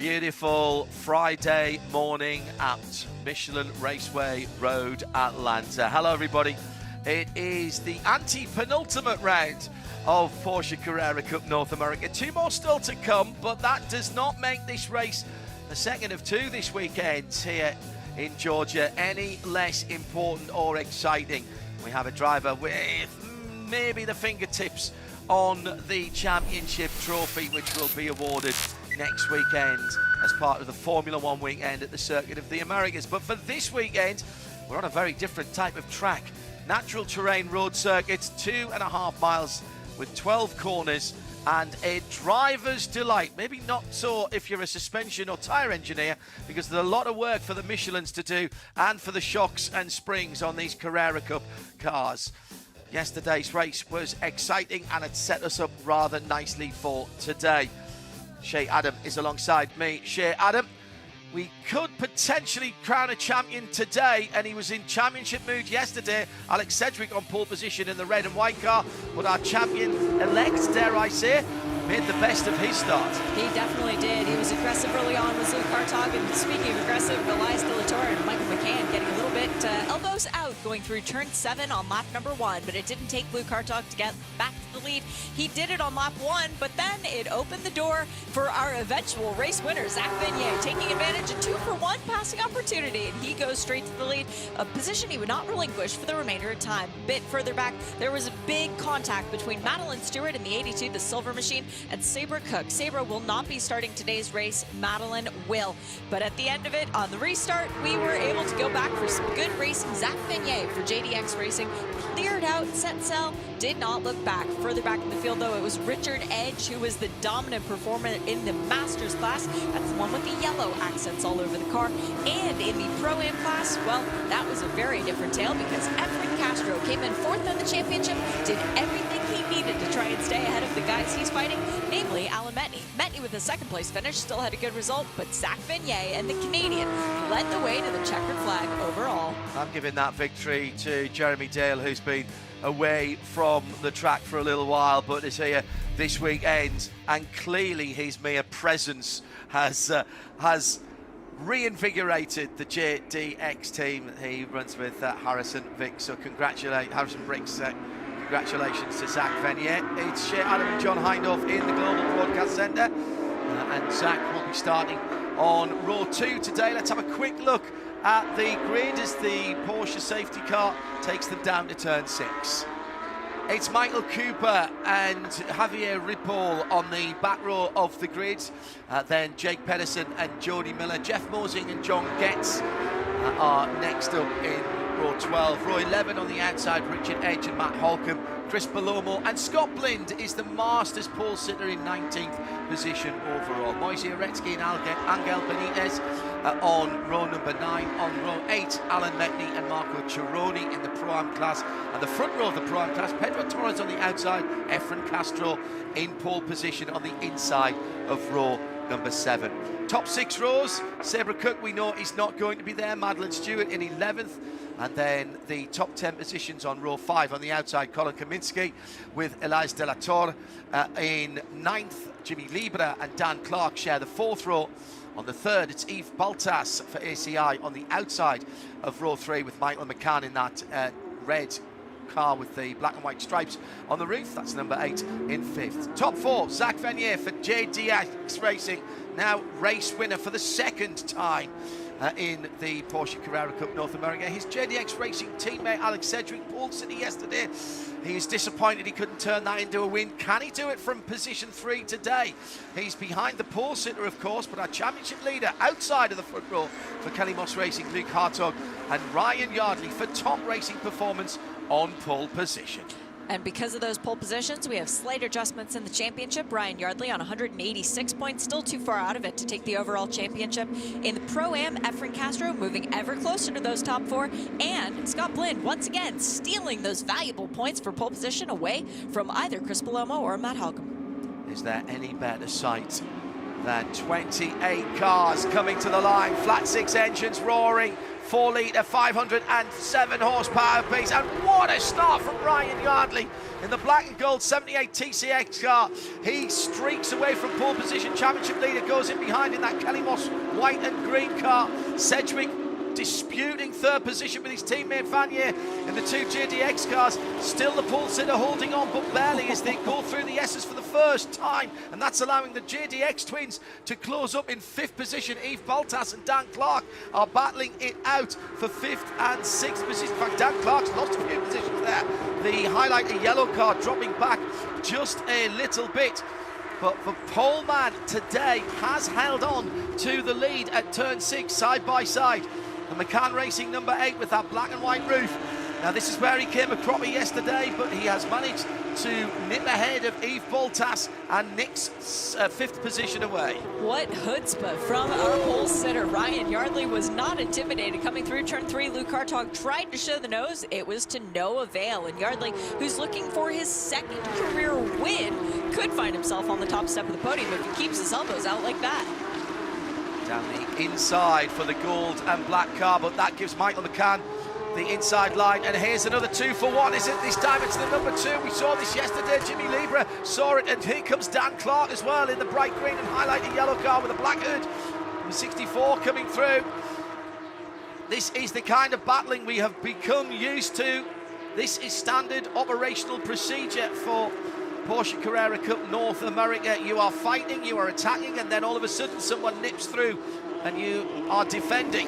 Beautiful Friday morning at Michelin Raceway Road, Atlanta. Hello everybody. It is the anti-penultimate round of Porsche Carrera Cup North America. Two more still to come, but that does not make this race, the second of two this weekend here in Georgia, any less important or exciting. We have a driver with maybe the fingertips on the championship trophy, which will be awarded next weekend as part of the Formula One weekend at the Circuit of the Americas. But for this weekend, we're on a very different type of track. Natural terrain road circuits, 2.5 miles with 12 corners and a driver's delight. Maybe not so if you're a suspension or tyre engineer, because there's a lot of work for the Michelins to do and for the shocks and springs on these Carrera Cup cars. Yesterday's race was exciting and it set us up rather nicely for today. Shea Adam is alongside me. Shea Adam, we could potentially crown a champion today, and he was in championship mood yesterday. Alex Sedgwick on pole position in the red and white car, but our champion-elect, dare I say, made the best of his start. He definitely did. He was aggressive early on with Luke Hartog, and speaking of aggressive, Elias De La Torre and Michael McCann getting a little bit elbows out going through turn 7 on lap number 1, but it didn't take Luke Hartog to get back to the lead. He did it on lap 1, but then it opened the door for our eventual race winner, Zach Vanier, taking advantage of 2-for-1 passing opportunity, and he goes straight to the lead, a position he would not relinquish for the remainder of time. A bit further back, there was a big contact between Madeline Stewart in the 82, the silver machine, and Sabra Cook. Sabra will not be starting today's race. Madeline will. But at the end of it, on the restart, we were able to go back for some good racing. Zach Vanier for JDX Racing cleared out, set sail, did not look back. Further back in the field, though, it was Richard Edge who was the dominant performer in the Masters class. That's the one with the yellow accents all over the car. And in the Pro-Am class, well, that was a very different tale, because Efren Castro came in 4th on the championship, did everything he needed to try and stay ahead of the guys he's fighting, namely Alan Metney. Metney with a 2nd place finish, still had a good result, but Zach Vanier and the Canadian led the way to the checkered flag overall. I'm giving that victory to Jeremy Dale, who's been away from the track for a little while, but is here this weekend, and clearly his mere presence has reinvigorated the JDX team he runs with Harrison Vick. So Harrison Briggs. Congratulations to Zach Vanier. It's Shea Adam and John Hindhaugh in the Global Broadcast Centre, and Zach will be starting on row 2 today. Let's have a quick look at the grid as the Porsche safety car takes them down to turn 6. It's Michael Cooper and Javier Ripoll on the back row of the grid. Then Jake Pedersen and Jody Miller. Jeff Mosing and John Getz are next up in row 12. Row 11 on the outside, Richard Edge and Matt Holcomb. Chris Palomo and Scott Blind is the Masters pole sitter in 19th position overall. Moise Uretsky and Angel Benitez on row number 9. On row 8, Alan Metney and Marco Cironi in the Pro-Am class. And the front row of the Pro-Am class, Pedro Torres on the outside, Efren Castro in pole position on the inside of row number 7. Top 6 rows, Sabra Cook, we know is not going to be there. Madeline Stewart in 11th. And then the top 10 positions on row 5 on the outside, Colin Kaminsky with Elias De La Torre in 9th. Jimmy Libra and Dan Clark share the 4th row. On the 3rd, it's Yves Baltas for ACI on the outside of row 3 with Michael McCann in that red car with the black and white stripes on the roof. That's number 8 in 5th. Top 4, Zach Vanier for JDX Racing, now race winner for the 2nd time in the Porsche Carrera Cup North America. His JDX Racing teammate Alex Sedgwick pole sitter yesterday. He's disappointed he couldn't turn that into a win. Can he do it from position 3 today? He's behind the pole sitter, of course, but our championship leader outside of the front row for Kelly Moss Racing, Luke Hartog, and Ryan Yardley for top racing performance on pole position. And because of those pole positions, we have slight adjustments in the championship. Ryan Yardley on 186 points, still too far out of it to take the overall championship. In the Pro-Am, Efren Castro moving ever closer to those top 4. And Scott Blind, once again, stealing those valuable points for pole position away from either Chris Palomo or Matt Holcomb. Is there any better sight than 28 cars coming to the line? Flat 6 engines roaring 4-litre, 507 horsepower base. And what a start from Ryan Yardley in the black and gold 78 TCX car. He streaks away from pole position. Championship leader goes in behind in that Kelly Moss white and green car. Sedgwick disputing third position with his teammate Vanier in the two GTX cars. Still the pole sitter holding on, but barely, as they go through the S's for the first time, and that's allowing the GTX twins to close up in fifth position. Yves Baltas and Dan Clark are battling it out for fifth and sixth position. In fact, Dan Clark's lost a few positions there. The highlighter yellow car dropping back just a little bit. But the pole man today has held on to the lead at turn 6, side by side. The McCann Racing number 8 with that black and white roof. Now this is where he came a cropper yesterday, but he has managed to nip ahead of Yves Baltas and nicks fifth position away. What chutzpah from our pole sitter. Ryan Yardley was not intimidated coming through turn 3. Luke Hartog tried to show the nose. It was to no avail. And Yardley, who's looking for his second career win, could find himself on the top step of the podium if he keeps his elbows out like that. Down the inside for the gold and black car, but that gives Michael McCann the inside line. And here's another 2 for 1, is it? This time it's the number 2. We saw this yesterday. Jimmy Libra saw it, and here comes Dan Clark as well in the bright green and highlighted yellow car with a black hood. Number 64 coming through. This is the kind of battling we have become used to. This is standard operational procedure for Porsche Carrera Cup North America. You are fighting, you are attacking, and then all of a sudden someone nips through and you are defending.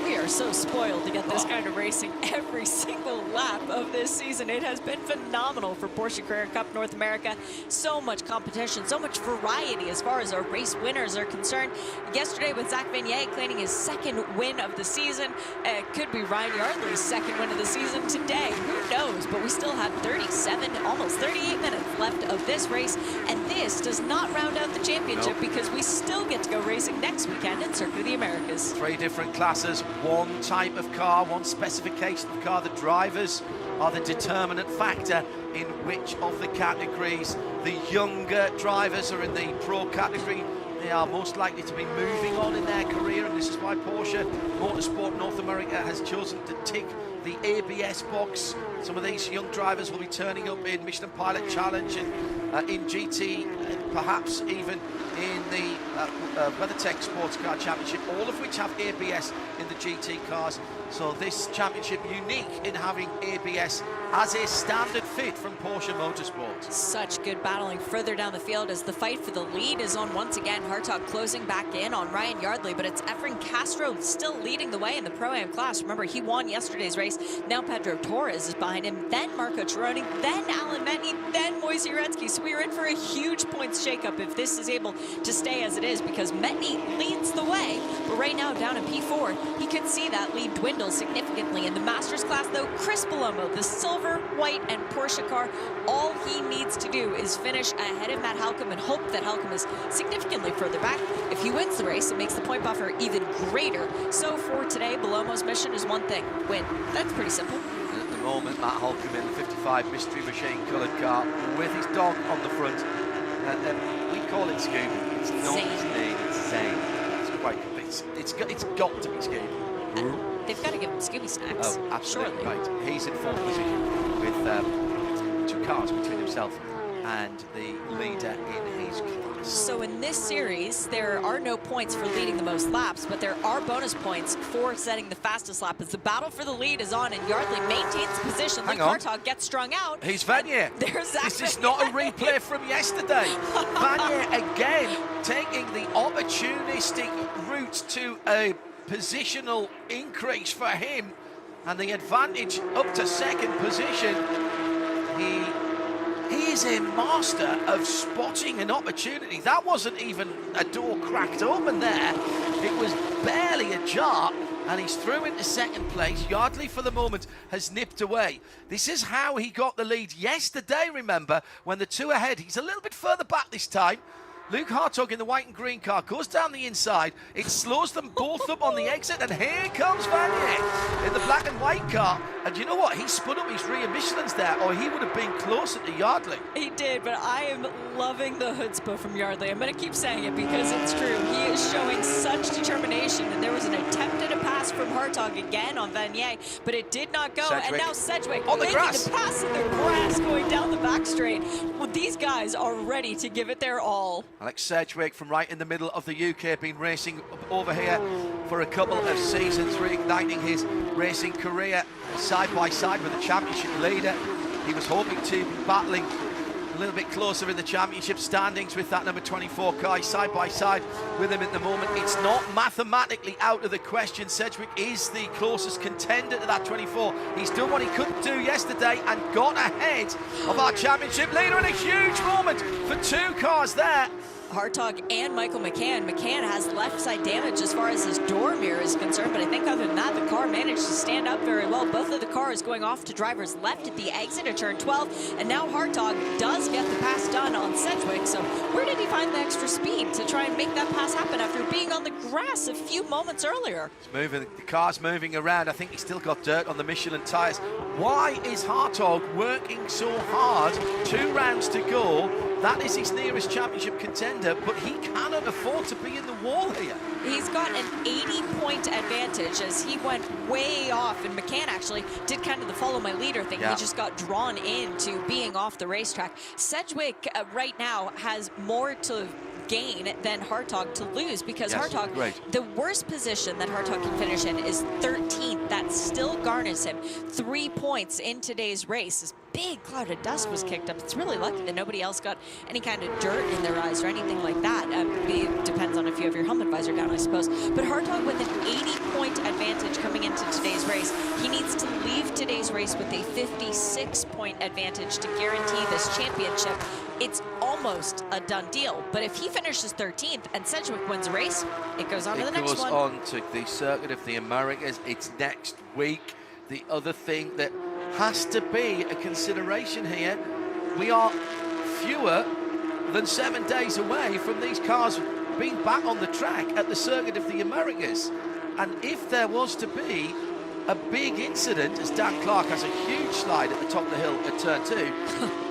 We are so spoiled to get this kind of racing every single lap of this season. It has been phenomenal for Porsche Carrera Cup North America. So much competition, so much variety as far as our race winners are concerned. Yesterday with Zach Vignier claiming his second win of the season. It could be Ryan Yardley's second win of the season today. Who knows? But we still have 37, almost 38 minutes left of this race. And this does not round out the championship because we still get to go racing next weekend in Circuit of the Americas. 3 different classes. One type of car, one specification of car. The drivers are the determinant factor in which of the categories. The younger drivers are in the pro category. They are most likely to be moving on in their career, and this is why Porsche Motorsport North America has chosen to tick the ABS box. Some of these young drivers will be turning up in Michelin Pilot Challenge and in GT, perhaps even in the WeatherTech Sports Car Championship, all of which have ABS in the GT cars. So this championship unique in having ABS as a standard fit from Porsche Motorsport. Such good battling further down the field as the fight for the lead is on once again. Hartog closing back in on Ryan Yardley, but it's Efren Castro still leading the way in the Pro-Am class. Remember, he won yesterday's race. Now Pedro Torres is behind him, then Marco Tironi, then Alan Metney, then Moise Uretsky. So we're in for a huge points shakeup if this is able to stay as it is, because Metney leads the way, but right now down in P4, he could see that lead dwindle significantly. In the Masters class, though, Chris Palomo, the silver, white, and Porsche car, all he needs to do is finish ahead of Matt Halcomb and hope that Halcomb is significantly further back. If he wins the race, it makes the point buffer even greater. So for today, Palomo's mission is one thing: win. That's pretty simple. At the moment, Matt Halcomb in the 55 Mystery Machine coloured car with his dog on the front. We call it Scooby. It's not his name, it's Zane. It's quite it's got to be Scooby. They've got to give him Scooby snacks. Oh, absolutely. Surely. Right. He's in fourth position with 2 cars between himself and the leader in his class. So in this series, there are no points for leading the most laps, but there are bonus points for setting the fastest lap. As the battle for the lead is on and Yardley maintains position, Luke Hartog gets strung out. He's Vanier. There's Zach This is not a replay from yesterday. Vanier again taking the opportunistic route to a positional increase for him, and the advantage up to second position. He is a master of spotting an opportunity. That wasn't even a door cracked open there. It was barely ajar, and he's through into second place. Yardley, for the moment, has nipped away. This is how he got the lead yesterday, remember, when the 2 ahead. He's a little bit further back this time. Luke Hartog in the white and green car goes down the inside. It slows them both up on the exit, and here comes Vanier in the black and white car. And you know what? He spun up his rear Michelins there, or he would have been closer to Yardley. He did, but I am loving the chutzpah from Yardley. I'm going to keep saying it because it's true. He is showing such determination, and there was an attempt at a pass from Hartog again on Vanier, but it did not go. Sedgwick. And now Sedgwick On the making grass. the pass in the grass going down the back straight. Well, these guys are ready to give it their all. Alex Sedgwick from right in the middle of the UK, been racing over here for a couple of seasons, reigniting his racing career side by side with the championship leader. He was hoping to be battling a little bit closer in the championship standings with that number 24 car. He's side by side with him at the moment. It's not mathematically out of the question. Sedgwick is the closest contender to that 24. He's done what he couldn't do yesterday and got ahead of our championship leader in a huge moment for two cars there. Hartog and Michael McCann. McCann has left side damage as far as his door mirror is concerned, but I think other than that, the car managed to stand up very well. Both of the cars going off to drivers left at the exit of turn 12, and now Hartog does get the pass done on Sedgwick. So where did he find the extra speed to try and make that pass happen after being on the grass a few moments earlier? It's moving, the car's moving around. I think he's still got dirt on the Michelin tyres. Why is Hartog working so hard? 2 rounds to go. That is his nearest championship contender, but he cannot afford to be in the wall here. He's got an 80-point advantage as he went way off, and McCann actually did kind of the follow my leader thing. Yeah. He just got drawn into being off the racetrack. Sedgwick right now has more to gain than Hartog to lose, because Yes, Hartog, great. the worst position that Hartog can finish in is 13th. That still garners him 3 points in today's race. This big cloud of dust was kicked up. It's really lucky that nobody else got any kind of dirt in their eyes or anything like that. It depends on if you have your helmet visor down, I suppose. But Hartog with an 80-point advantage coming into today's race. He needs to leave today's race with a 56-point advantage to guarantee this championship. It's almost a done deal, but if he finishes 13th and Sedgwick wins a race, it goes on to the next one. It goes on to the Circuit of the Americas. It's next week. The other thing that has to be a consideration here, we are fewer than 7 days away from these cars being back on the track at the Circuit of the Americas. And if there was to be a big incident, as Dan Clark has a huge slide at the top of the hill at turn 2,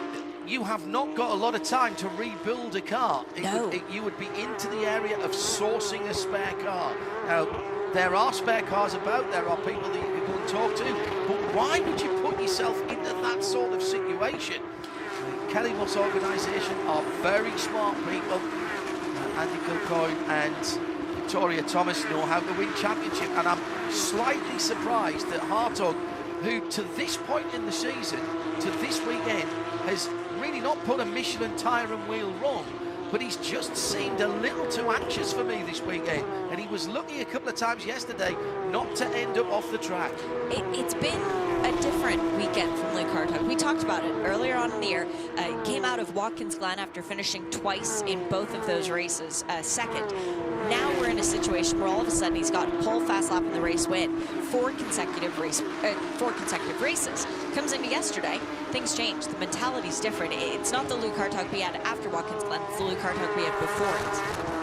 you have not got a lot of time to rebuild a car. You would be into the area of sourcing a spare car. Now, there are spare cars about, there are people that you can go and talk to, but why would you put yourself into that sort of situation? Kelly Moss organisation are very smart people. Andy Kilcoyne and Victoria Thomas know how to win championship, and I'm slightly surprised that Hartog, who to this point in the season, to this weekend, has really not put a Michelin tyre and wheel wrong, but he's just seemed a little too anxious for me this weekend, and he was lucky a couple of times yesterday not to end up off the track. It's been a different weekend from Luke Hartog. We talked about it earlier on in the year. Came out of Watkins Glen after finishing twice in both of those races, second. Now we're in a situation where all of a sudden he's got pole fast lap in the race win, 4 consecutive races. Comes into yesterday, things change. The mentality's different. It's not the Luke Hartog we had after Watkins Glen, it's the Luke Hartog we had before it.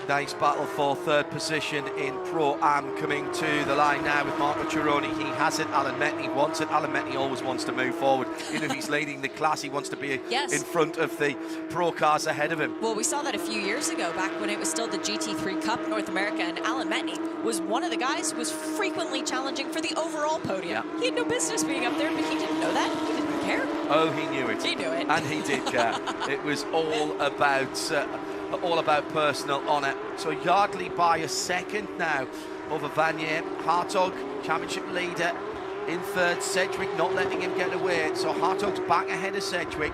Nice battle for third position in Pro-Am coming to the line now with Marco Cironi. He has it, Alan Metney wants it. Alan Metney always wants to move forward. Even if he's leading the class, he wants to be in front of the pro cars ahead of him. Well, we saw that a few years ago, back when it was still the GT3 Cup North America, and Alan Metney was one of the guys who was frequently challenging for the overall podium. Yeah. He had no business being up there, but he didn't know that. He didn't care. Oh, he knew it. He knew it. And he did care. It was all about personal honour. So Yardley by a second now over Vanier. Hartog, championship leader, in third. Sedgwick not letting him get away. So Hartog's back ahead of Sedgwick.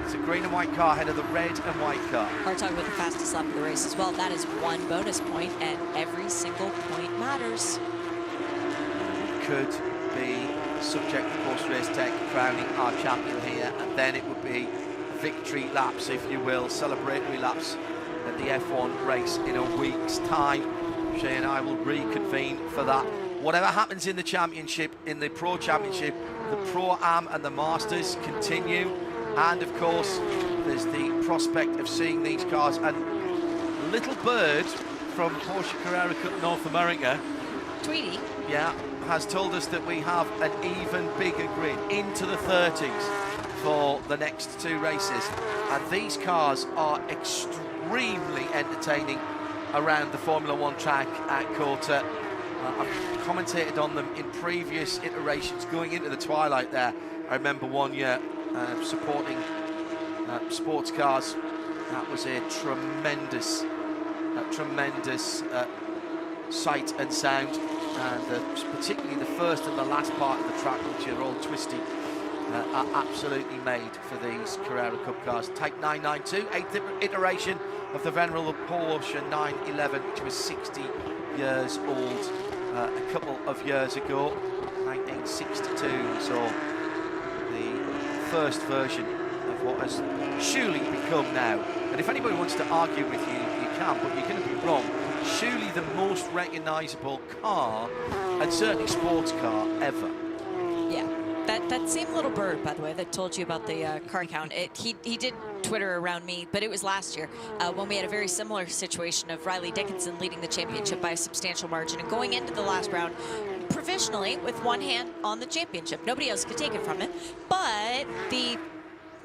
It's a green and white car ahead of the red and white car. Hartog with the fastest lap of the race as well. That is 1 bonus point, and every single point matters. Could be subject to post-race tech crowning our champion here, and then it would be victory laps, if you will, celebratory laps at the F1 race in a week's time. Shay and I will reconvene for that. Whatever happens in the championship, in the Pro Championship, the Pro-Am and the Masters continue, and of course there's the prospect of seeing these cars. And Little Bird from Porsche Carrera Cup North America, Tweety, has told us that we have an even bigger grid into the 30s for the next 2 races, and these cars are extremely entertaining around the Formula 1 track at Kota. I've commentated on them in previous iterations going into the twilight there. I remember one year supporting sports cars. That was a tremendous sight and sound, and particularly the first and the last part of the track, which are all twisty, are absolutely made for these Carrera Cup cars. Type 992, 8th iteration of the venerable Porsche 911, which was 60 years old a couple of years ago. 1962 saw the first version of what has surely become now, and if anybody wants to argue with you, you can, but you're going to be wrong, surely the most recognisable car, and certainly sports car, ever. Yeah, that same little bird, by the way, that told you about the car count, he did Twitter around me, but it was last year when we had a very similar situation of Riley Dickinson leading the championship by a substantial margin and going into the last round provisionally with one hand on the championship. Nobody else could take it from him, but the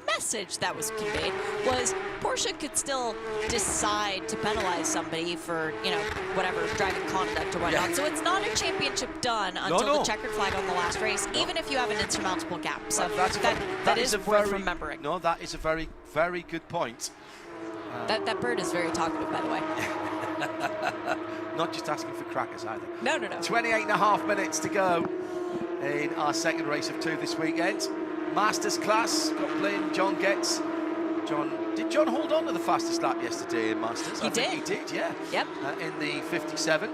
message that was conveyed was Porsche could still decide to penalize somebody for, you know, whatever, driving conduct or whatnot. Yeah. So it's not a championship done until the checkered flag on the last race, even if you have an insurmountable gap. So that is worth remembering. No, that is a very, very good point. That bird is very talkative, by the way. Not just asking for crackers either. No. 28 and a half minutes to go in our second race of two this weekend. Masters class, got playing John Getz. Did John hold on to the fastest lap yesterday in Masters? He did. He did, yeah. Yep. In the 57.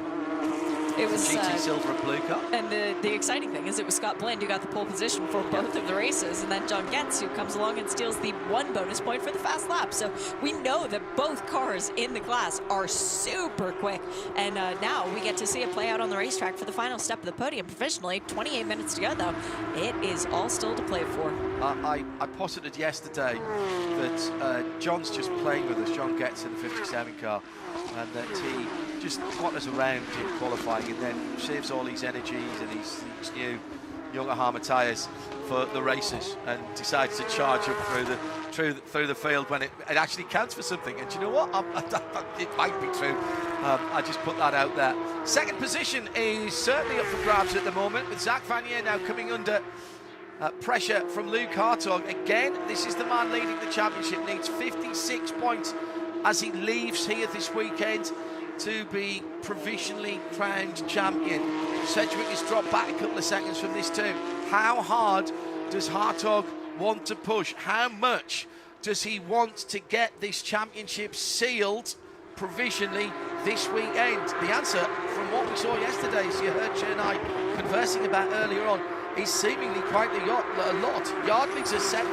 It was GT silver and blue car. And the exciting thing is it was Scott Blind who got the pole position for both of the races, and then John Getz who comes along and steals the one bonus point for the fast lap. So we know that both cars in the class are super quick, and now we get to see it play out on the racetrack for the final step of the podium provisionally. 28 minutes to go, though. It is all still to play for. I posited yesterday that John's just playing with us, John Getz in the 57 car, and that he just potters around in qualifying and then saves all his energies and his new Yokohama tyres for the races and decides to charge up through the field when it actually counts for something. And do you know what? It might be true. I just put that out there. Second position is certainly up for grabs at the moment, with Zach Vanier now coming under pressure from Luke Hartog. Again, this is the man leading the championship, needs 56 points as he leaves here this weekend to be provisionally crowned champion. Sedgwick has dropped back a couple of seconds from this too. How hard does Hartog want to push? How much does he want to get this championship sealed provisionally this weekend? The answer, from what we saw yesterday, as you heard Cher and I conversing about earlier on, is seemingly quite a lot. Yardley's a 7.5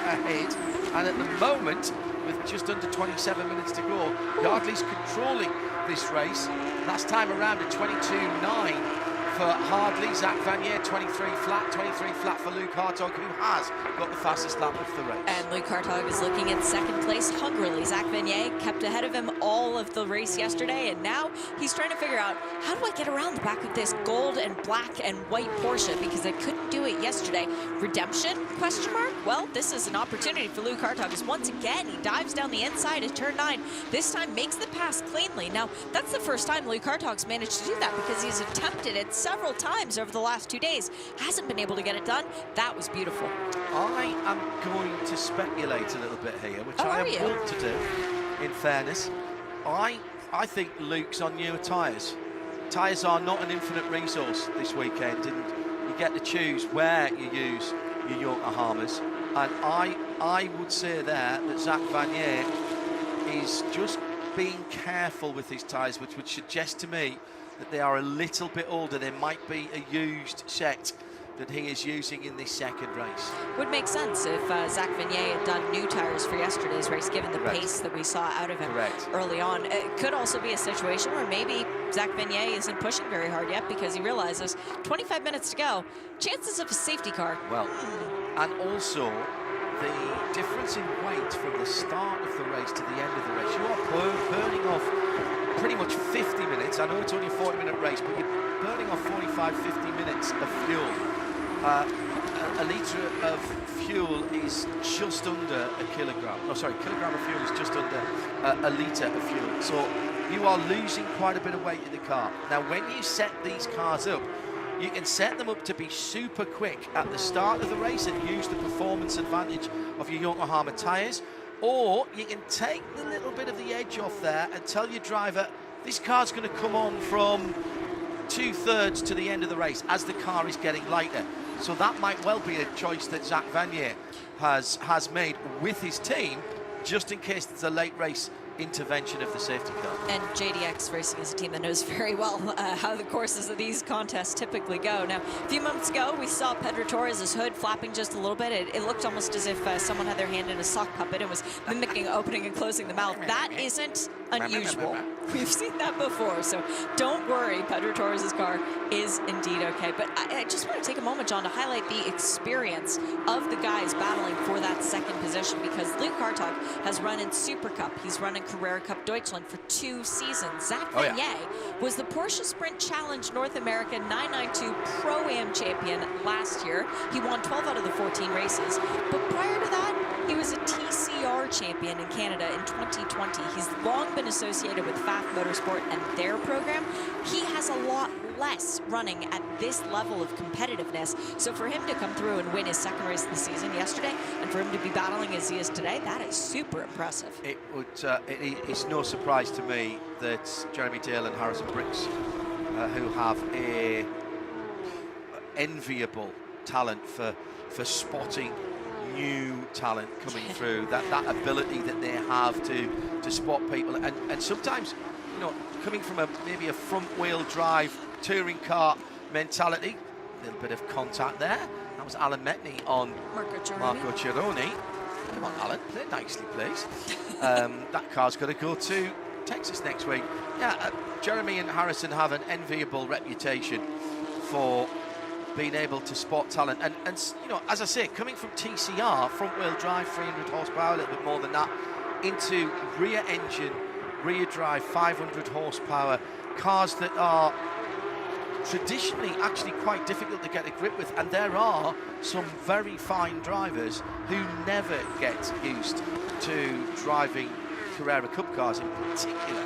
ahead, and at the moment, with just under 27 minutes to go, Yardley's controlling this race. Last time around a 22.9 for Hardley. Zach Vanier 23 flat for Luke Hartog, who has got the fastest lap of the race. And Luke Hartog is looking at second place hungrily. Zach Vanier kept ahead of him all of the race yesterday, and now he's trying to figure out, how do I get around the back of this gold and black and white Porsche, because I couldn't do it yesterday. Redemption? Question mark? Well, this is an opportunity for Luke Hartog, as once again he dives down the inside at turn 9. This time makes the pass cleanly. Now, that's the first time Luke Hartog's managed to do that, because he's attempted it several times over the last 2 days. Hasn't been able to get it done. That was beautiful. I am going to speculate a little bit here, which I am willing to do, in fairness. I think Luke's on newer tyres. Tyres are not an infinite resource this weekend, and you get to choose where you use your Yokohamas. And I would say there that Zach Vanier is just being careful with his tyres, which would suggest to me that they are a little bit older. There might be a used set that he is using in this second race. Would make sense if Zach Vanier had done new tyres for yesterday's race, given the pace that we saw out of him early on. It could also be a situation where maybe Zach Vanier isn't pushing very hard yet, because he realizes 25 minutes to go, chances of a safety car. Well, and also the difference in weight from the start of the race to the end of the race. You are burning off pretty much 50 minutes. I know it's only a 40-minute race, but you're burning off 45, 50 minutes of fuel. A litre of fuel is just under a kilogram. Oh, sorry, kilogram of fuel is just under a litre of fuel. So you are losing quite a bit of weight in the car. Now, when you set these cars up, you can set them up to be super quick at the start of the race and use the performance advantage of your Yokohama tyres, or you can take the little bit of the edge off there and tell your driver, this car's going to come on from 2/3 to the end of the race as the car is getting lighter. So that might well be a choice that Zach Vanier has made with his team, just in case there's a late race intervention of the safety car. And JDX Racing is a team that knows very well how the courses of these contests typically go. Now, a few moments ago, we saw Pedro Torres' hood flapping just a little bit. It looked almost as if someone had their hand in a sock puppet and was mimicking opening and closing the mouth. That isn't unusual. We've seen that before, so don't worry. Pedro Torres' car is indeed okay. But I just want to take a moment, John, to highlight the experience of the guys battling for that second position, because Luke Hartog has run in Super Cup. He's run in Carrera Cup Deutschland for 2 seasons. Zach Vanier was the Porsche Sprint Challenge North America 992 Pro-Am champion last year. He won 12 out of the 14 races. But prior to that, he was a TCR champion in Canada in 2020. He's long been associated with FAF Motorsport and their program. He has a lot less running at this level of competitiveness. So for him to come through and win his second race of the season yesterday, and for him to be battling as he is today, that is super impressive. It's no surprise to me that Jeremy Dale and Harrison Bricks, who have a enviable talent for spotting new talent coming through, that ability that they have to spot people, and sometimes, you know, coming from maybe a front wheel drive touring car mentality, a little bit of contact there. That was Alan Metney on Marco Cironi. Come on, Alan, play nicely, please. That car's got to go to Texas next week. Yeah, Jeremy and Harrison have an enviable reputation for being able to spot talent, and you know, as I say, coming from TCR, front wheel drive, 300 horsepower, a little bit more than that, into rear engine, rear drive, 500 horsepower cars that are traditionally actually quite difficult to get a grip with, and there are some very fine drivers who never get used to driving Carrera Cup cars in particular.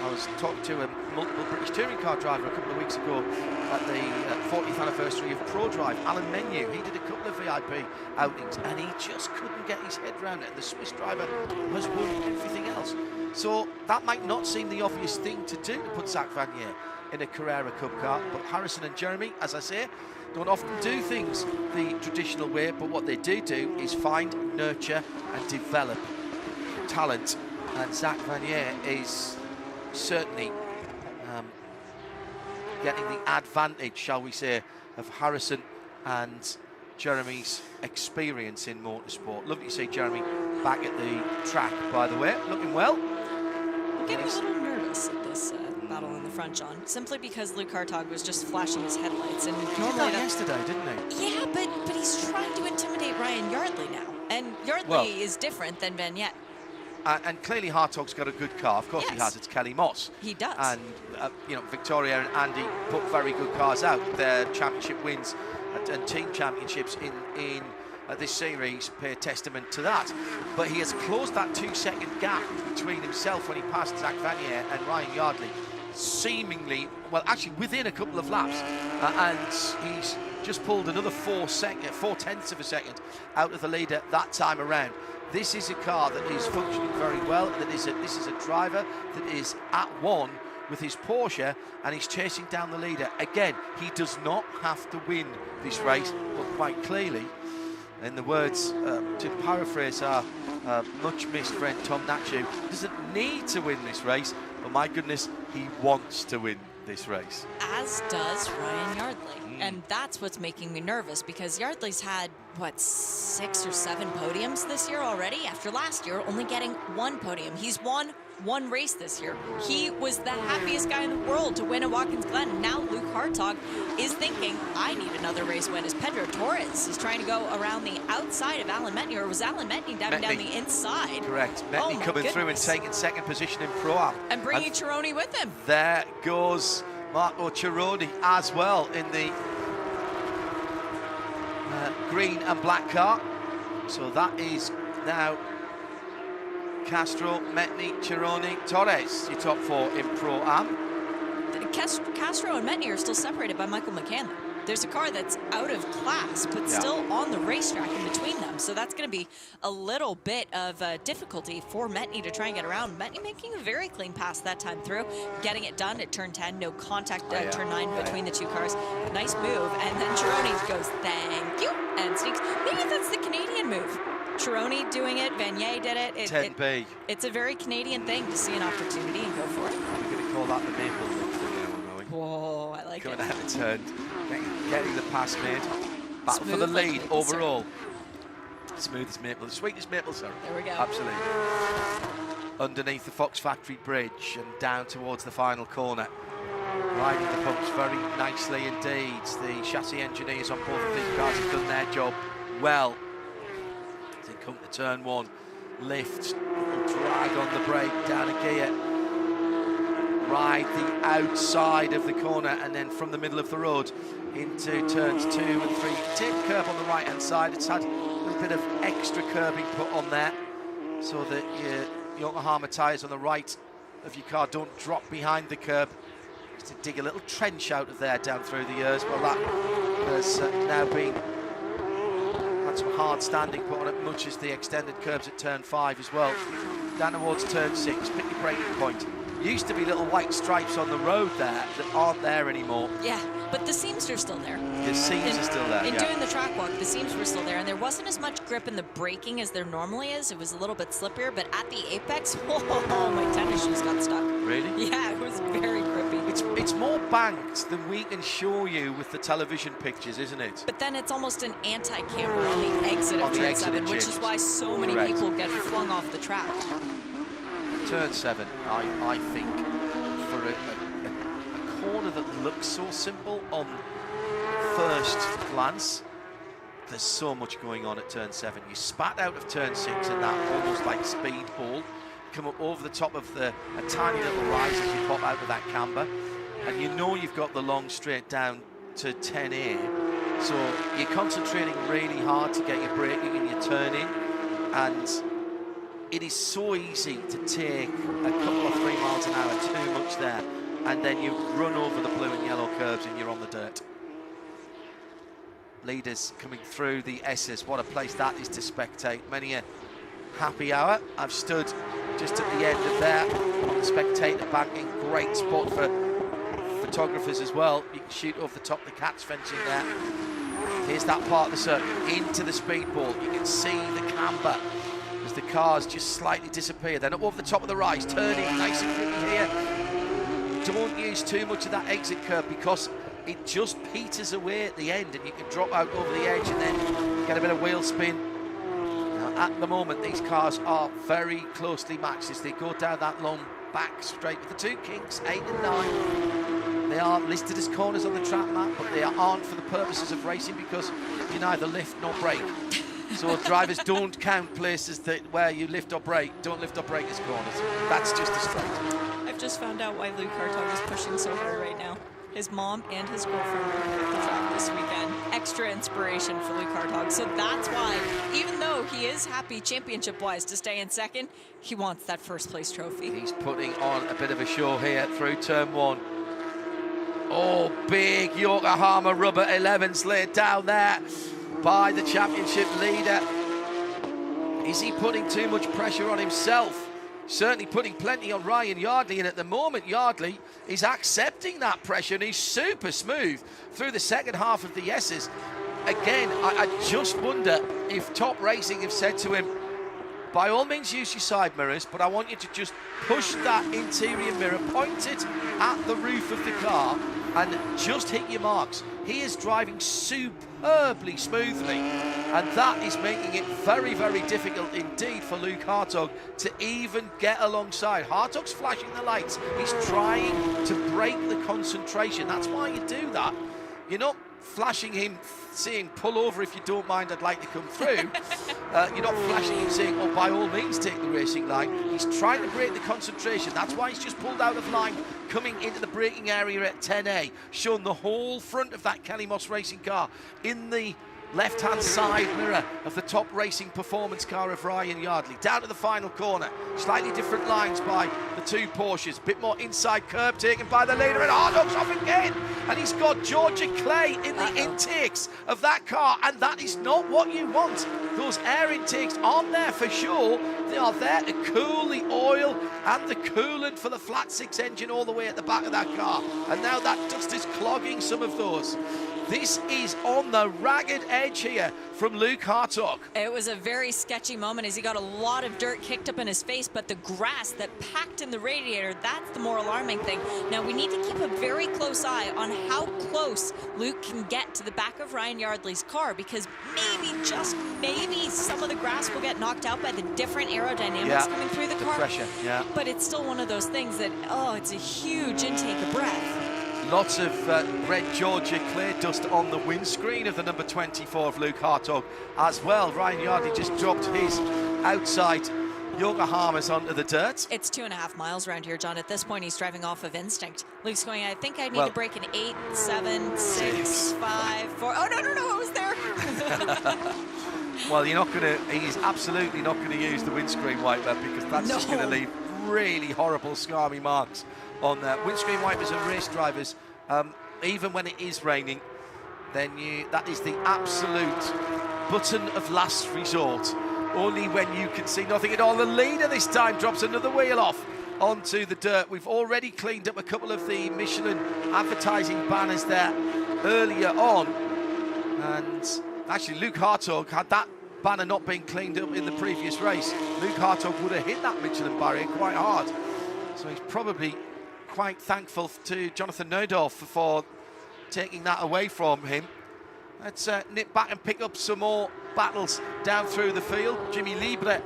I was talking to a multiple British touring car driver a couple of weeks ago at the 40th anniversary of Pro Drive, Alan Menu. He did a couple of VIP outings and he just couldn't get his head around it. The Swiss driver has won everything else. So that might not seem the obvious thing to do, to put Zach Vanier in a Carrera Cup car, but Harrison and Jeremy, as I say, don't often do things the traditional way, but what they do is find, nurture and develop talent, and Zach Vanier is certainly getting the advantage, shall we say, of Harrison and Jeremy's experience in motorsport. Lovely to see Jeremy back at the track, by the way, looking well. I'm getting a little nervous at this battle in the front, John, simply because Luke Hartog was just flashing his headlights, and normally yesterday, didn't he? Yeah, but he's trying to intimidate Ryan Yardley now, and Yardley is different than Vignette. And clearly Hartog's got a good car. Of course he has. It's Kelly Moss. He does. And, you know, Victoria and Andy put very good cars out. Their championship wins and team championships in this series pay testament to that. But he has closed that 2-second gap between himself when he passed Zach Vanier and Ryan Yardley, seemingly, well, actually within a couple of laps. And he's just pulled another 4/10 of a second out of the leader that time around. This is a car that is functioning very well. This is a driver that is at one with his Porsche, and he's chasing down the leader. Again, he does not have to win this race, but quite clearly, in the words, to paraphrase our much missed friend Tom Nachu, doesn't need to win this race, but my goodness, he wants to win this race. As does Ryan Yardley. And that's what's making me nervous, because Yardley's had, what, 6 or 7 podiums this year already, after last year only getting 1 podium. He's won 1 race this year. He was the happiest guy in the world to win at Watkins Glen. Now Luke Hartog is thinking, I need another race win, as Pedro Torres is trying to go around the outside of Alan Metney, or was Alan Metney down the inside? Correct. Metney coming through and taking second position in Pro-Am. And bringing Cironi with him. There goes Marco Cironi as well in the green and black car. So that is now Castro, Metni, Chironi, Torres, your top 4 in Pro-Am. Castro and Metni are still separated by Michael McCann. There's a car that's out of class, but still on the racetrack in between them. So that's going to be a little bit of difficulty for Metni to try and get around. Metni making a very clean pass that time through, getting it done at turn 10. No contact at turn 9 between the 2 cars. Nice move. And then Chironi goes, thank you, and sneaks. Maybe that's the Canadian move. Chironi doing it, Vanier did it. 10B. It's a very Canadian thing to see an opportunity and go for it. We're going to call that the maple leaf thing now, knowing. Whoa, I like Coming it. out of turn, getting the pass made. Battle Smooth for the like lead maple overall. Smooth as maple, sweet as maple syrup. There we go. Absolutely. Underneath the Fox Factory Bridge and down towards the final corner. Riding the pumps very nicely indeed. The chassis engineers on both of these cars have done their job well. They come to turn 1, lift, little drag on the brake, down a gear. Ride the outside of the corner and then from the middle of the road into turns 2 and 3. Take the curb on the right hand side. It's had a little bit of extra curbing put on there so that your Yokohama tyres on the right of your car don't drop behind the curb. Just to dig a little trench out of there down through the years. Well, that has now been had some hard standing put on it, much as the extended curbs at turn 5 as well. Down towards turn 6, pick your braking point. Used to be little white stripes on the road there that aren't there anymore. Yeah, but the seams are still there. The seams are still there, In doing the track walk, the seams were still there, and there wasn't as much grip in the braking as there normally is. It was a little bit slippier, but at the apex, oh, my tennis shoes got stuck. Really? Yeah, it was very grippy. It's more banked than we can show you with the television pictures, isn't it? But then it's almost an anti-camber on the exit of turn 7, which is why so many people get flung off the track. Turn 7, I think, for a corner that looks so simple on first glance, there's so much going on at turn 7. You spat out of turn 6 in that almost like speedball, come up over the top of a tiny little rise as you pop out of that camber, and you know you've got the long straight down to 10A, so you're concentrating really hard to get your braking and your turning, and it is so easy to take a couple of 3 miles an hour too much there, and then you run over the blue and yellow curves and you're on the dirt. Leaders coming through the S's. What a place that is to spectate. Many a happy hour. I've stood just at the end of there on the spectator banking. Great spot for photographers as well. You can shoot over the top of the catch fencing there. Here's that part of the circuit into the speedball. You can see the camber as the cars just slightly disappear. Then up over the top of the rise, turning nice and quickly here. Don't use too much of that exit curve because it just peters away at the end and you can drop out over the edge and then get a bit of wheel spin. Now, at the moment, these cars are very closely matched as they go down that long back straight with the 2 kinks, 8 and 9. They are listed as corners on the track map, but they aren't for the purposes of racing because you neither lift nor brake. So drivers don't count places where you lift or brake. Don't lift or brake as corners. That's just a straight. I've just found out why Luke Hartog is pushing so hard right now. His mom and his girlfriend are here at the track this weekend. Extra inspiration for Luke Hartog. So that's why, even though he is happy championship-wise to stay in second, he wants that first place trophy. He's putting on a bit of a show here through turn 1. Oh, big Yokohama rubber 11s laid down there by the championship leader. Is he putting too much pressure on himself? Certainly putting plenty on Ryan Yardley, and at the moment Yardley is accepting that pressure and he's super smooth through the second half of the S's. Again, I just wonder if Top Racing have said to him, by all means use your side mirrors, but I want you to just push that interior mirror, point it at the roof of the car and just hit your marks. He is driving superbly smoothly, and that is making it very, very difficult indeed for Luke Hartog to even get alongside. Hartog's flashing the lights. He's trying to break the concentration. That's why you do that. You're not flashing him saying, pull over if you don't mind, I'd like to come through. You're not flashing him saying, oh, by all means, take the racing line. He's trying to break the concentration. That's why he's just pulled out of line, coming into the braking area at 10A, showing the whole front of that Kelly Moss racing car in the left-hand side mirror of the top racing performance car of Ryan Yardley. Down to the final corner, slightly different lines by the two Porsches. A bit more inside curb taken by the leader, and Hardocks off again. And he's got Georgia Clay in the intakes of that car, and that is not what you want. Those air intakes aren't there for sure. They are there to cool the oil and the coolant for the flat six engine all the way at the back of that car. And now that dust is clogging some of those. This is on the ragged edge here from Luke Hartog. It was a very sketchy moment as he got a lot of dirt kicked up in his face, but the grass that packed in the radiator, that's the more alarming thing. Now, we need to keep a very close eye on how close Luke can get to the back of Ryan Yardley's car, because maybe, just maybe, some of the grass will get knocked out by the different aerodynamics coming through the car. Pressure, But it's still one of those things that, oh, it's a huge intake of breath. Lots of red Georgia Clay dust on the windscreen of the number 24 of Luke Hartog as well. Ryan Yardley just dropped his outside Yokohamas onto the dirt. It's 2.5 miles around here, John. At this point, he's driving off of instinct. Luke's going, I think I need to break an 8, 7, 6, 5, 4. Oh, no, it was there. Well, he's absolutely not going to use the windscreen wiper, because that's just going to leave really horrible scarmy marks on that. Windscreen wipers are race drivers, even when it is raining, then that is the absolute button of last resort. Only when you can see nothing at all. The leader this time drops another wheel off onto the dirt. We've already cleaned up a couple of the Michelin advertising banners there earlier on, and actually Luke Hartog, had that banner not been cleaned up in the previous race, Luke Hartog would have hit that Michelin barrier quite hard. So he's probably quite thankful to Jonathan Nodorf for taking that away from him. Let's nip back and pick up some more battles down through the field. Jimmy Libre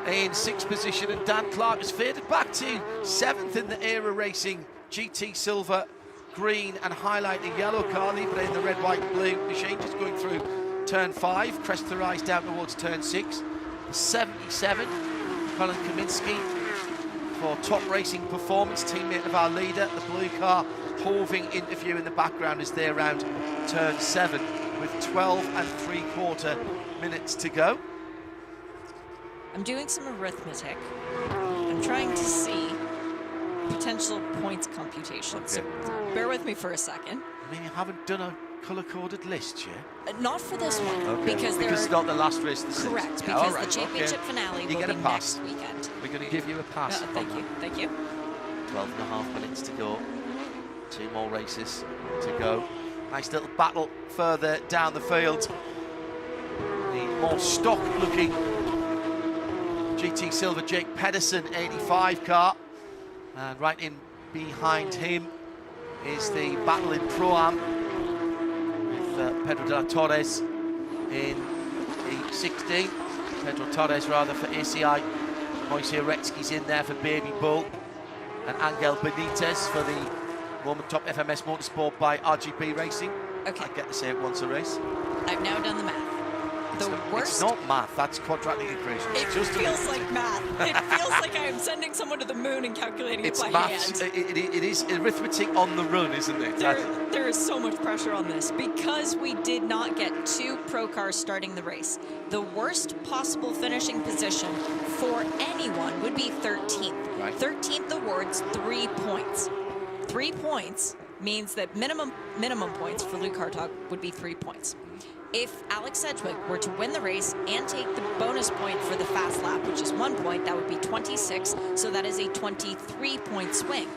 in 6th position, and Dan Clark has faded back to 7th in the Era Racing GT Silver, Green and highlighting yellow car. Libre in the red, white, blue machine, just going through turn 5, crest the rise down towards turn 6. 77, Colin Kaminsky for Top Racing Performance, teammate of our leader. The blue car hoving interview in the background as they round turn 7 with 12 3/4 minutes to go. I'm doing some arithmetic. I'm trying to see potential points computations. Okay. So bear with me for a second. I mean, you haven't done a colour-coded list yet? Not for this one, okay. because it's not the last race of the season. Correct, because the championship finale will be next weekend. We're going to give you a pass. Thank you. 12.5 minutes to go. 2 more races to go. Nice little battle further down the field. The more stock-looking GT Silver Jake Pedersen 85 car, and right in behind him is the battle in Pro-Am with Pedro de la Torres in the 16. Pedro Torres rather for ACI. Moise Retsky's in there for Baby Bull, and Angel Benitez for the moment top FMS Motorsport by RGB Racing. Okay. I get to say it once a race. I've now done the math. It's not math, that's quadratic equations. It just feels like math. It feels like I am sending someone to the moon and calculating it by maths, hand. It is arithmetic on the run, isn't it? There is so much pressure on this because we did not get 2 pro cars starting the race. The worst possible finishing position for anyone would be 13th. Right. 13th awards 3 points. 3 points means that minimum points for Luke Hartog would be 3 points. If Alex Sedgwick were to win the race and take the bonus point for the fast lap, which is 1 point, that would be 26, so that is a 23-point swing.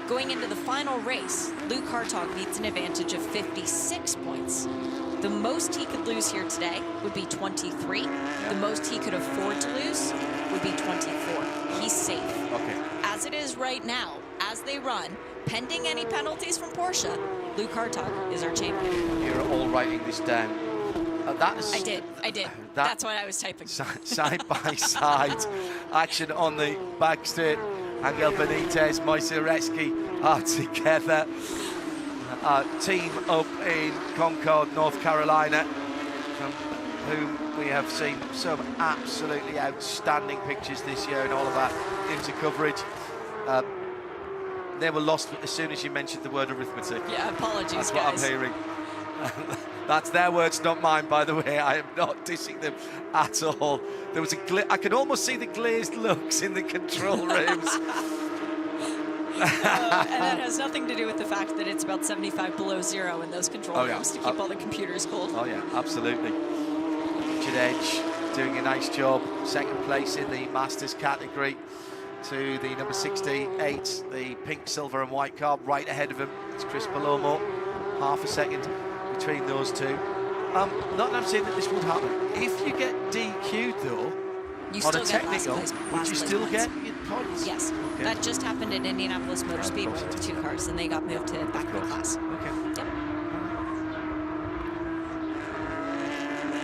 Going into the final race, Luke Hartog needs an advantage of 56 points. The most he could lose here today would be 23. The most he could afford to lose would be 24. He's safe. Okay. As it is right now, as they run, pending any penalties from Porsche, Luke Hartog is our champion. You're all writing this down. I did. That's what I was typing. Side by side action on the back straight. Angel Benitez, Moise Retsky are together. Team up in Concord, North Carolina, from whom we have seen some absolutely outstanding pictures this year in all of our IMSA coverage. They were lost as soon as you mentioned the word arithmetic. Yeah, apologies, That's guys. what I'm hearing. That's their words, not mine, by the way. I am not dissing them at all. There was I could almost see the glazed looks in the control rooms. And that has nothing to do with the fact that it's about 75 below zero in those control rooms to keep all the computers cold. Oh yeah, absolutely. Richard Edge doing a nice job. Second place in the Masters category to the number 68, the pink, silver and white car. Right ahead of him, it's Chris Palomo. Half a second between those two. Not that I'm saying that this would happen. If you get DQ'd though, on a technical, would you still get your points? Yes. Okay. That just happened in Indianapolis Motor Speedway with 2 cars, and they got moved to backward class. Okay. Yep.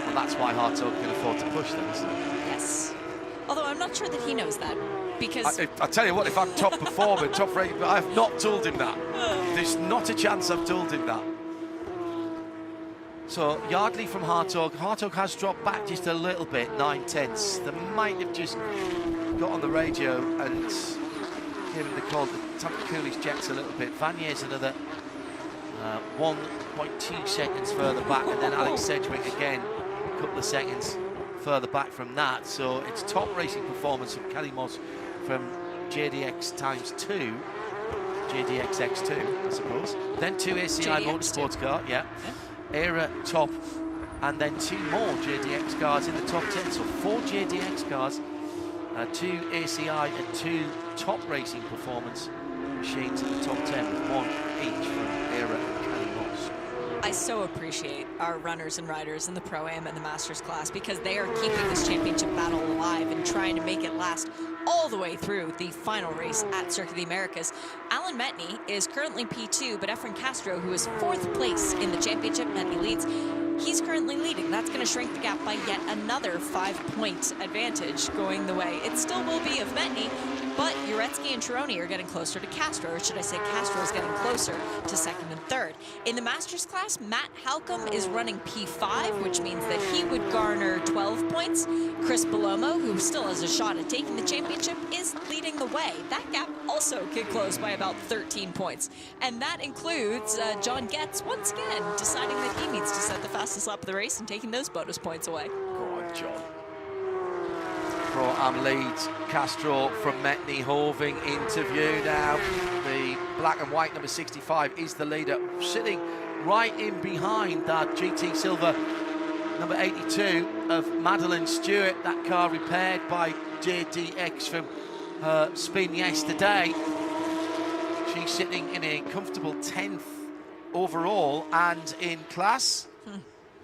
Well, that's why Hartog can afford to push them, isn't it? Yes. Although I'm not sure that he knows that, because... I tell you what, if I'm top performer, top rating, but I've not told him that. There's not a chance I've told him that. So Yardley from Hartog. Hartog has dropped back just a little bit, 9/10. They might have just got on the radio and given the call to cool his jets a little bit. Vanier's another 1.2 seconds further back, and then Alex Sedgwick again a couple of seconds further back from that. So it's top racing performance from Kelly Moss from JDX times 2. JDX X2, I suppose. Then 2 ACI Motorsports car, yeah. Era top, and then 2 more JDX cars in the top 10. So 4 JDX cars, 2 ACI and 2 top racing performance machines in the top 10, with 1 each from Era and Kelly Moss. I so appreciate our runners and riders in the Pro-Am and the Masters class, because they are keeping this championship battle alive and trying to make it last all the way through the final race at Circuit of the Americas. Alan Metney is currently P2, but Efren Castro, who is 4th place in the championship, Metney leads. He's currently leading. That's going to shrink the gap by yet another 5-point advantage going the way. It still will be of Metney, but Uretsky and Chironi are getting closer to Castro, or should I say Castro is getting closer to 2nd and 3rd. In the Masters class, Matt Halcomb is running P5, which means that he would garner 12 points. Chris Palomo, who still has a shot at taking the championship, is leading the way. That gap also could close by about 13 points. And that includes John Getz, once again, deciding that he needs to set the fastest lap of the race and taking those bonus points away. Go on, John. Pro-Am leads Castro from Metney. Hoving interview now. The black and white number 65 is the leader, sitting right in behind that GT Silver number 82 of Madeline Stewart. That car repaired by JDX from her spin yesterday. She's sitting in a comfortable 10th overall and in class.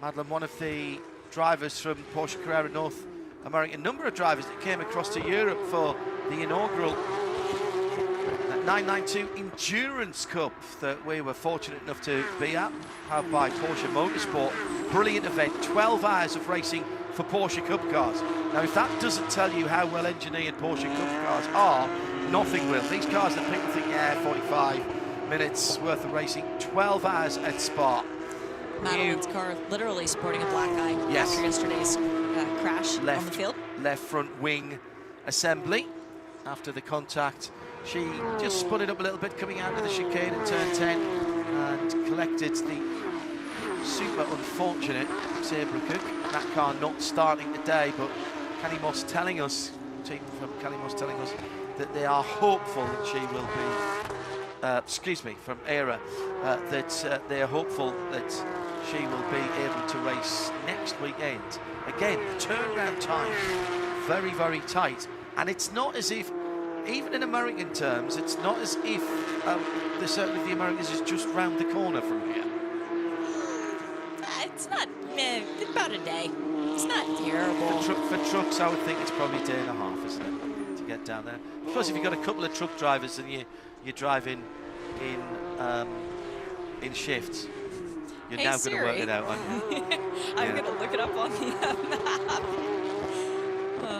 Madeline, one of the drivers from Porsche Carrera North American, number of drivers that came across to Europe for the inaugural 992 Endurance Cup that we were fortunate enough to be at, powered by Porsche Motorsport. Brilliant event, 12 hours of racing for Porsche Cup cars. Now, if that doesn't tell you how well engineered Porsche Cup cars are, nothing will. These cars that people think, yeah, 45 minutes worth of racing, 12 hours at Spa. Madeline's car literally sporting a black eye after yesterday's crash on the field. Left front wing assembly after the contact. She just spun it up a little bit coming out of the chicane at turn 10 and collected the super unfortunate Sabre Cook. That car not starting today, but Kenny Moss telling us, team from Kenny Moss telling us that they are hopeful that she will be, from ERA, that they are hopeful that she will be able to race next weekend. Again, turnaround time, very, very tight. And it's not as if, even in American terms, it's not as if the Circuit of the Americas is just round the corner from here. It's not, about a day. It's not terrible. For trucks, I would think it's probably a day and a half, isn't it, to get down there. Of course, if you've got a couple of truck drivers and you're driving in shifts, you're now going to work it out, aren't you? I'm going to look it up on the map.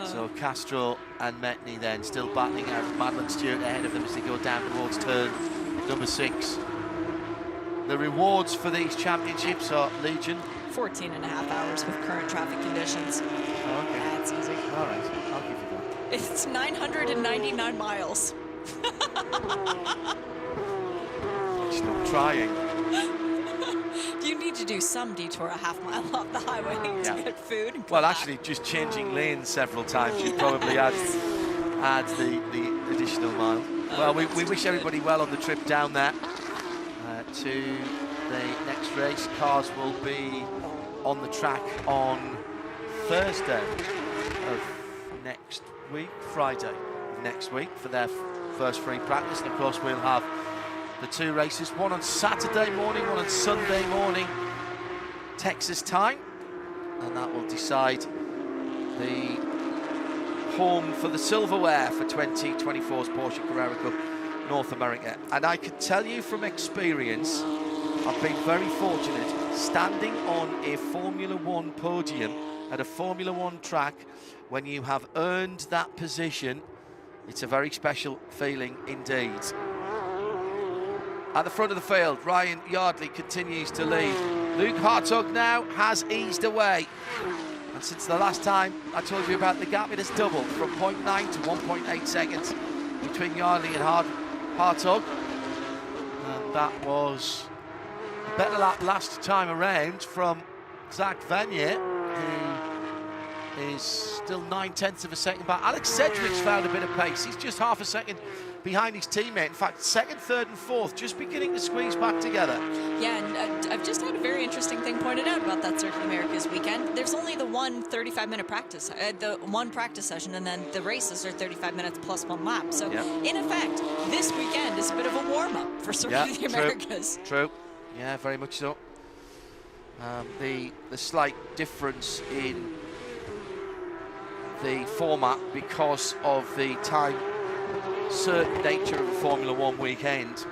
So Castro and Metney then still battling out. Madeline Stewart ahead of them as they go down towards turn number 6. The rewards for these championships are legion. 14 and a half hours with current traffic conditions. Oh, okay. That's easy. All right, I'll give you that. It's 999 miles. Stop trying. Do You need to do some detour a half mile off the highway to get food. And well, back. actually, just changing lanes several times should probably add the additional mile. Well, we wish everybody well on the trip down there to the next race. Cars will be on the track on Thursday of next week, Friday of next week, for their first free practice. And of course, we'll have the 2 races, one on Saturday morning, one on Sunday morning, Texas time, and that will decide the home for the silverware for 2024's Porsche Carrera Cup North America. And I can tell you from experience, I've been very fortunate standing on a Formula One podium at a Formula One track. When you have earned that position, it's a very special feeling indeed. At the front of the field, Ryan Yardley continues to lead. Luke Hartog now has eased away. And since the last time I told you about the gap, it has doubled from 0.9 to 1.8 seconds between Yardley and Hartog. And that was a better lap last time around from Zach Vanier, who is still 9/10 of a second back. Alex Sedgwick's found a bit of pace. He's just half a second behind his teammate. In fact, second, third and fourth, just beginning to squeeze back together. Yeah, and I've just had a very interesting thing pointed out about that Circuit Americas weekend. There's only the one 35-minute practice, the one practice session, and then the races are 35 minutes plus 1 lap. So, in effect, this weekend is a bit of a warm-up for Circuit of the Americas. True. Yeah, very much so. The slight difference in the format because of the time certain nature of a Formula One weekend.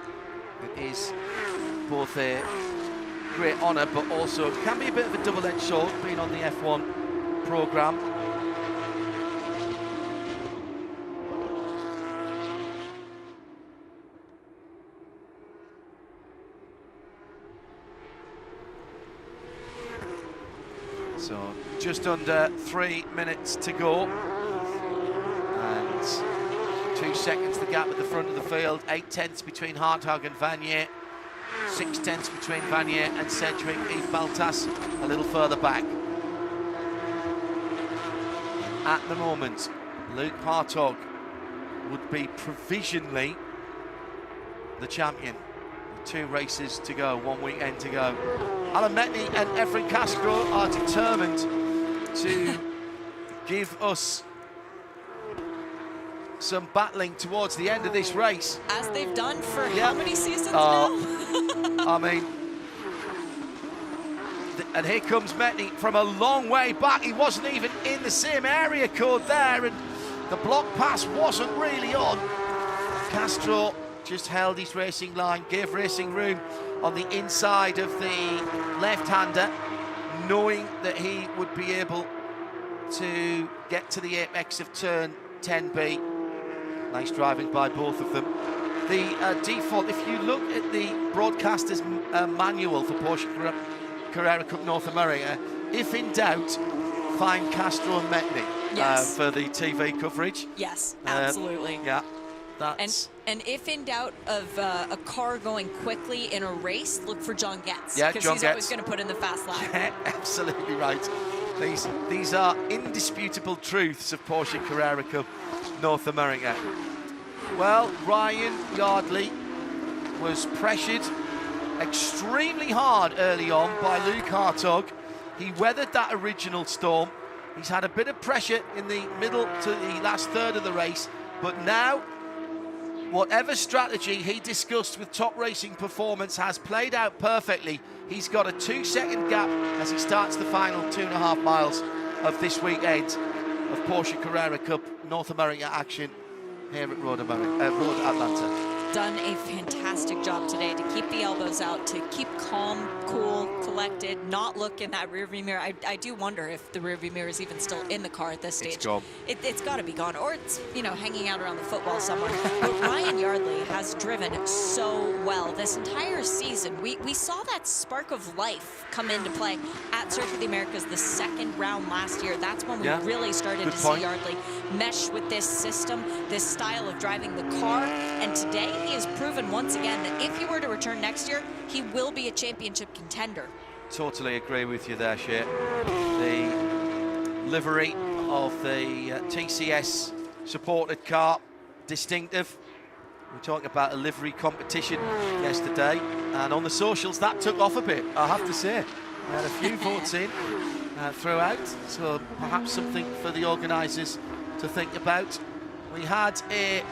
It is both a great honour, but also can be a bit of a double-edged sword being on the F1 programme. So just under 3 minutes to go, and 2 seconds the gap at the front of the field. 8/10 between Hartog and Vanier, 6/10 between Vanier and Sedgwick. Yves Baltas a little further back. At the moment, Luke Hartog would be provisionally the champion. 2 races to go, 1 weekend to go. Alan Metni and Efren Castro are determined to give us some battling towards the end of this race. As they've done for how many seasons now? I mean, and here comes Metni from a long way back. He wasn't even in the same area code there, and the block pass wasn't really on. Castro just held his racing line, gave racing room on the inside of the left-hander, knowing that he would be able to get to the apex of turn 10B. Nice driving by both of them. The default, if you look at the broadcaster's manual for Porsche Carrera Cup North America, if in doubt, find Castro and Metni for the TV coverage. Yes, absolutely. Yeah, that's... And if in doubt of a car going quickly in a race, look for John Getz. Yeah, because John he's Getz. always going to put in the fast lap. Yeah, absolutely right. These are indisputable truths of Porsche Carrera Cup North America. Well, Ryan Yardley was pressured extremely hard early on by Luke Hartog. He weathered that original storm. He's had a bit of pressure in the middle to the last third of the race, but now, whatever strategy he discussed with Top Racing Performance has played out perfectly. He's got a 2-second gap as he starts the final 2.5 miles of this weekend of Porsche Carrera Cup North America action here at Road Atlanta. Done a fantastic job today to keep the elbows out, to keep calm, cool, collected, not look in that rearview mirror. I do wonder if the rearview mirror is even still in the car at this stage. It's gone. It's got to be gone, or it's, you know, hanging out around the footwall somewhere. But Ryan Yardley has driven so well this entire season. We saw that spark of life come into play at Circuit of the Americas the second round last year. That's when we really started to see Yardley mesh with this system, this style of driving the car, and today he has proven once again that if he were to return next year, he will be a championship contender. Totally agree with you there, Shay. The livery of the TCS supported car, distinctive. We're talking about a livery competition yesterday, and on the socials that took off a bit, I have to say. We had a few votes in throughout, so perhaps something for the organisers to think about. We had a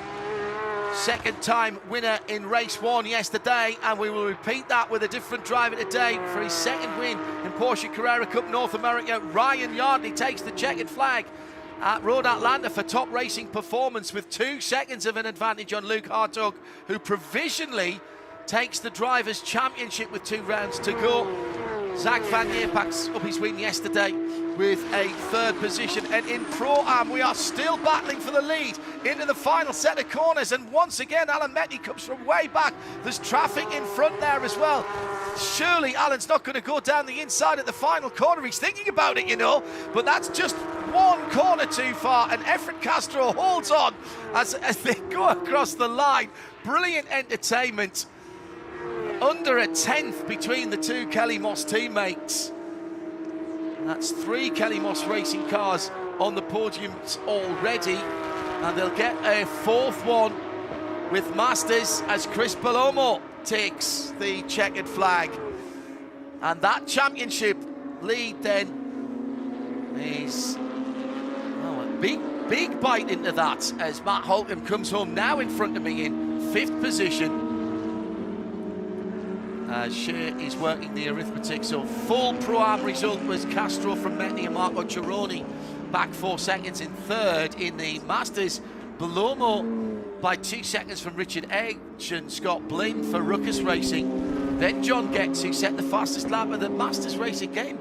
second-time winner in race 1 yesterday, and we will repeat that with a different driver today for his second win in Porsche Carrera Cup North America. Ryan Yardley takes the checkered flag at Road Atlanta for top racing performance with 2 seconds of an advantage on Luke Hartog, who provisionally takes the Drivers' Championship with 2 rounds to go. Zach Van Lier packs up his win yesterday with a 3rd position, and in Pro-Am we are still battling for the lead into the final set of corners, and once again Alan Metney comes from way back. There's traffic in front there as well. Surely Alan's not going to go down the inside at the final corner. He's thinking about it, you know, but that's just 1 corner too far, and Efren Castro holds on as they go across the line. Brilliant entertainment. Under a 10th between the 2 Kelly Moss teammates. That's 3 Kelly Moss racing cars on the podiums already, and they'll get a 4th one with Masters as Chris Palomo takes the checkered flag. And that championship lead then is a big bite into that as Matt Holcomb comes home now in front of me in 5th position. Shea is working the arithmetic, so full Pro-Am result was Castro from Metney and Marco Gironi back 4 seconds in 3rd. In the Masters, Belomo by 2 seconds from Richard Edge and Scott Blinn for Ruckus Racing. Then John Getz, who set the fastest lap of the Masters race again.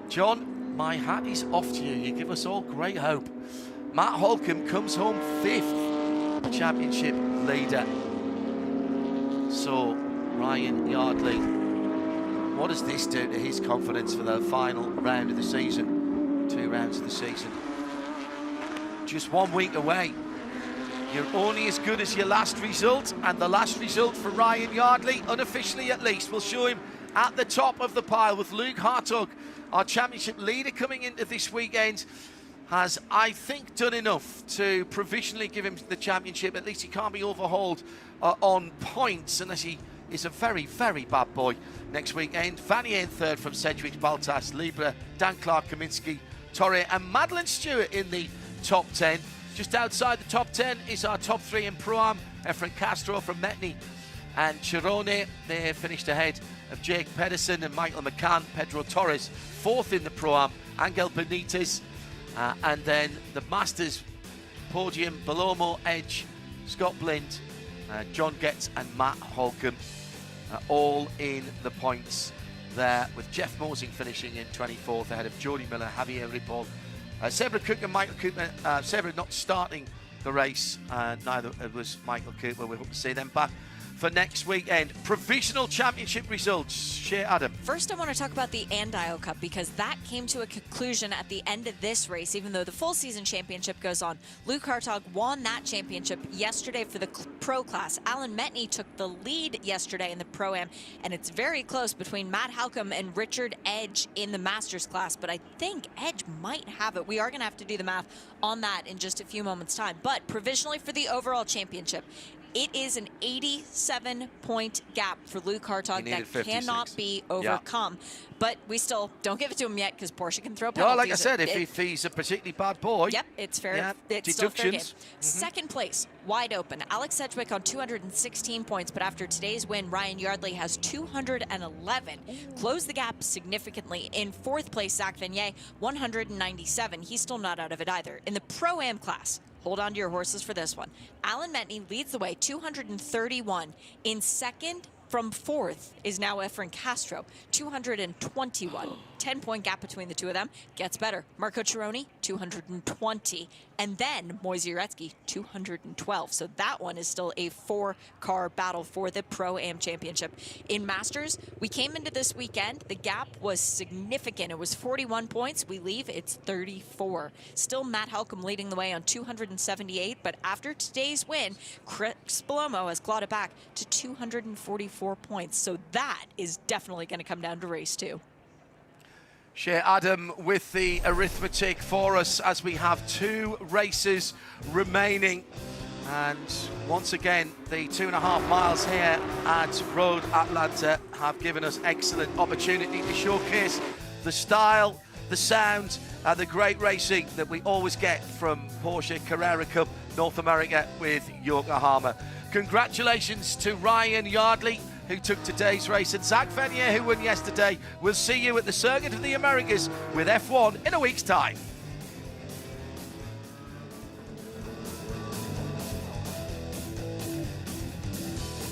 John, my hat is off to you. You give us all great hope. Matt Holcomb comes home 5th championship leader. So Ryan Yardley, what does this do to his confidence for the final round of the season? 2 rounds of the season. Just 1 week away. You're only as good as your last result, and the last result for Ryan Yardley, unofficially at least, will show him at the top of the pile with Luke Hartog, our championship leader coming into this weekend, has, I think, done enough to provisionally give him the championship. At least he can't be overhauled on points unless he is a very, very bad boy next weekend. Vanier in 3rd from Sedgwick, Baltas, Libra, Dan Clark, Kaminsky, Torre and Madeline Stewart in the top 10. Just outside the top 10 is our top 3 in Pro-Am. Efren Castro from Metney and Chirone. They finished ahead of Jake Pedersen and Michael McCann. Pedro Torres 4th in the Pro-Am. Angel Benitez. And then the Masters podium, Belomo, Edge, Scott Blind, John Getz and Matt Holcomb, all in the points there, with Jeff Mosing finishing in 24th ahead of Jody Miller, Javier Ripoll, Sebra Cook and Michael Cooper. Sebra not starting the race, neither was Michael Cooper. We hope to see them back for next weekend. Provisional championship results. Shea Adam. First, I want to talk about the Andile Cup, because that came to a conclusion at the end of this race, even though the full season championship goes on. Luke Hartog won that championship yesterday for the pro class. Alan Metney took the lead yesterday in the Pro-Am, and it's very close between Matt Halcomb and Richard Edge in the Masters class, but I think Edge might have it. We are going to have to do the math on that in just a few moments' time. But provisionally for the overall championship, it is an 87-point gap for Luke Hartog that cannot be overcome. Yeah. But we still don't give it to him yet, because Porsche can throw penalties. Well, like I said, if he's a particularly bad boy. Yep, it's fair. Yeah, it's still fair game. Second place, wide open. Alex Sedgwick on 216 points, but after today's win, Ryan Yardley has 211. Closed the gap significantly. In 4th place, Zach Vanier, 197. He's still not out of it either. In the Pro-Am class, hold on to your horses for this one. Alan Metney leads the way, 231. In 2nd, From fourth is now Efren Castro, 221. 10-point gap between the two of them. Gets better. Marco Cironi, 220. And then Moisey Uretsky, 212. So that one is still a 4-car battle for the Pro-Am Championship. In Masters, we came into this weekend. The gap was significant. It was 41 points. We leave, it's 34. Still Matt Halcomb leading the way on 278. But after today's win, Chris Palomo has clawed it back to 244 points. So that is definitely going to come down to race 2. Shea Adam with the arithmetic for us as we have 2 races remaining. And once again, the 2.5 miles here at Road Atlanta have given us excellent opportunity to showcase the style, the sound, and the great racing that we always get from Porsche Carrera Cup North America with Yokohama. Congratulations to Ryan Yardley, who took today's race, and Zach Venier, who won yesterday. We'll see you at the Circuit of the Americas with F1 in a week's time.